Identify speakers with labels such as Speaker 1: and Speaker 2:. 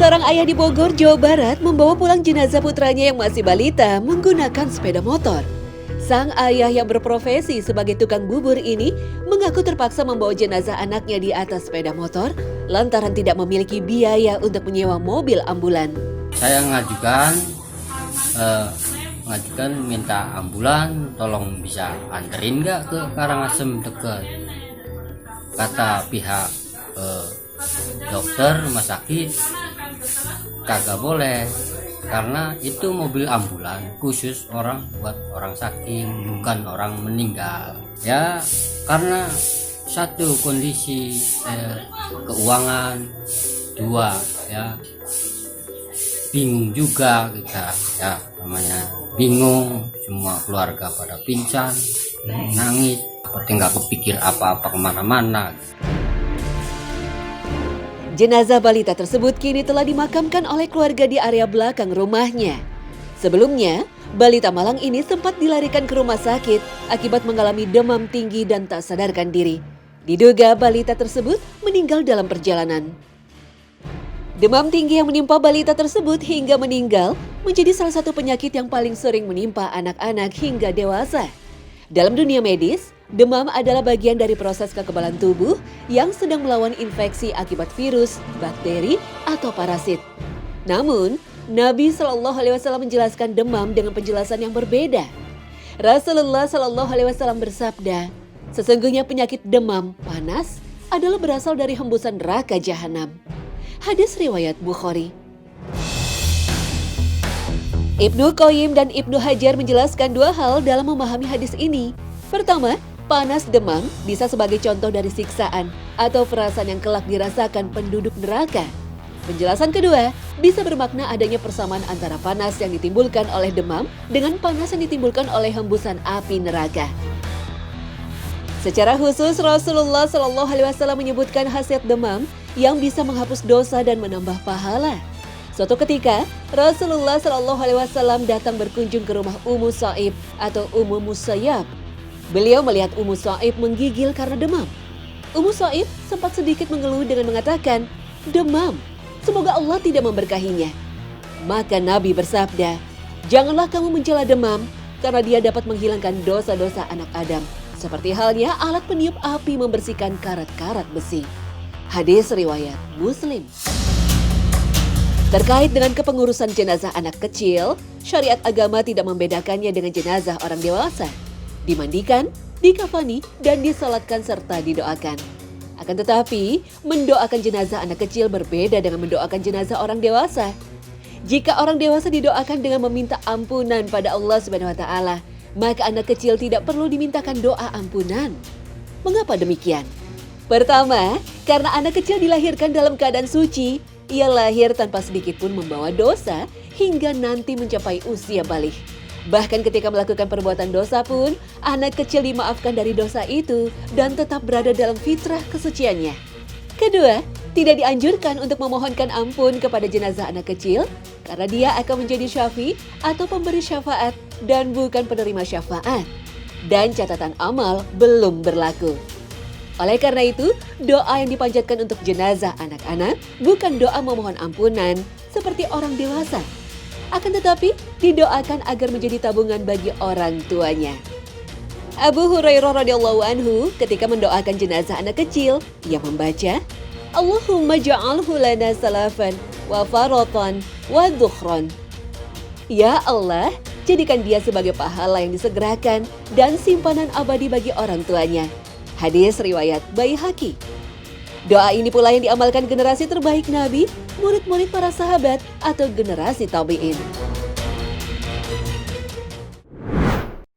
Speaker 1: Seorang ayah di Bogor, Jawa Barat membawa pulang jenazah putranya yang masih balita menggunakan sepeda motor. Sang ayah yang berprofesi sebagai tukang bubur ini mengaku terpaksa membawa jenazah anaknya di atas sepeda motor lantaran tidak memiliki biaya untuk menyewa mobil ambulan.
Speaker 2: Saya mengajukan minta ambulan, tolong bisa anterin nggak ke Karangasem dekat. Kata pihak dokter rumah sakit kagak boleh karena itu mobil ambulan khusus buat orang sakit, bukan orang meninggal. Ya karena satu kondisi keuangan, dua ya bingung juga kita, ya namanya bingung, semua keluarga pada pincang, nangis, seperti nggak kepikir apa-apa kemana-mana.
Speaker 1: Jenazah balita tersebut kini telah dimakamkan oleh keluarga di area belakang rumahnya. Sebelumnya, balita malang ini sempat dilarikan ke rumah sakit akibat mengalami demam tinggi dan tak sadarkan diri. Diduga balita tersebut meninggal dalam perjalanan. Demam tinggi yang menimpa balita tersebut hingga meninggal menjadi salah satu penyakit yang paling sering menimpa anak-anak hingga dewasa. Dalam dunia medis, demam adalah bagian dari proses kekebalan tubuh yang sedang melawan infeksi akibat virus, bakteri, atau parasit. Namun, Nabi Shallallahu Alaihi Wasallam menjelaskan demam dengan penjelasan yang berbeda. Rasulullah Shallallahu Alaihi Wasallam bersabda, sesungguhnya penyakit demam panas adalah berasal dari hembusan neraka jahanam. Hadis riwayat Bukhari. Ibnu Qayyim dan Ibnu Hajar menjelaskan dua hal dalam memahami hadis ini. Pertama, panas demam bisa sebagai contoh dari siksaan atau perasaan yang kelak dirasakan penduduk neraka. Penjelasan kedua, bisa bermakna adanya persamaan antara panas yang ditimbulkan oleh demam dengan panas yang ditimbulkan oleh hembusan api neraka. Secara khusus, Rasulullah Shallallahu Alaihi Wasallam menyebutkan khasiat demam yang bisa menghapus dosa dan menambah pahala. Suatu ketika, Rasulullah Shallallahu Alaihi Wasallam datang berkunjung ke rumah Ummu Sa'ib atau Ummu Musayyab. Beliau melihat Ummu Sa'ib menggigil karena demam. Ummu Sa'ib sempat sedikit mengeluh dengan mengatakan, demam, semoga Allah tidak memberkahinya. Maka Nabi bersabda, janganlah kamu mencela demam, karena dia dapat menghilangkan dosa-dosa anak Adam. Seperti halnya alat peniup api membersihkan karat-karat besi. Hadis riwayat Muslim. Terkait dengan kepengurusan jenazah anak kecil, syariat agama tidak membedakannya dengan jenazah orang dewasa. Dimandikan, dikafani, dan disalatkan serta didoakan. Akan tetapi, mendoakan jenazah anak kecil berbeda dengan mendoakan jenazah orang dewasa. Jika orang dewasa didoakan dengan meminta ampunan pada Allah SWT, maka anak kecil tidak perlu dimintakan doa ampunan. Mengapa demikian? Pertama, karena anak kecil dilahirkan dalam keadaan suci, ia lahir tanpa sedikit pun membawa dosa hingga nanti mencapai usia balik. Bahkan ketika melakukan perbuatan dosa pun, anak kecil dimaafkan dari dosa itu dan tetap berada dalam fitrah kesuciannya. Kedua, tidak dianjurkan untuk memohonkan ampun kepada jenazah anak kecil karena dia akan menjadi syafi atau pemberi syafaat dan bukan penerima syafaat. Dan catatan amal belum berlaku. Oleh karena itu, doa yang dipanjatkan untuk jenazah anak-anak bukan doa memohon ampunan seperti orang dewasa. Akan tetapi, didoakan agar menjadi tabungan bagi orang tuanya. Abu Hurairah radhiyallahu anhu ketika mendoakan jenazah anak kecil, ia membaca, Allahumma ja'alhu lana salafan wa faratan wa dhukhran. Ya Allah, jadikan dia sebagai pahala yang disegerakan dan simpanan abadi bagi orang tuanya. Hadis riwayat Baihaqi. Doa ini pula yang diamalkan generasi terbaik Nabi, murid-murid para sahabat atau generasi tabi'in.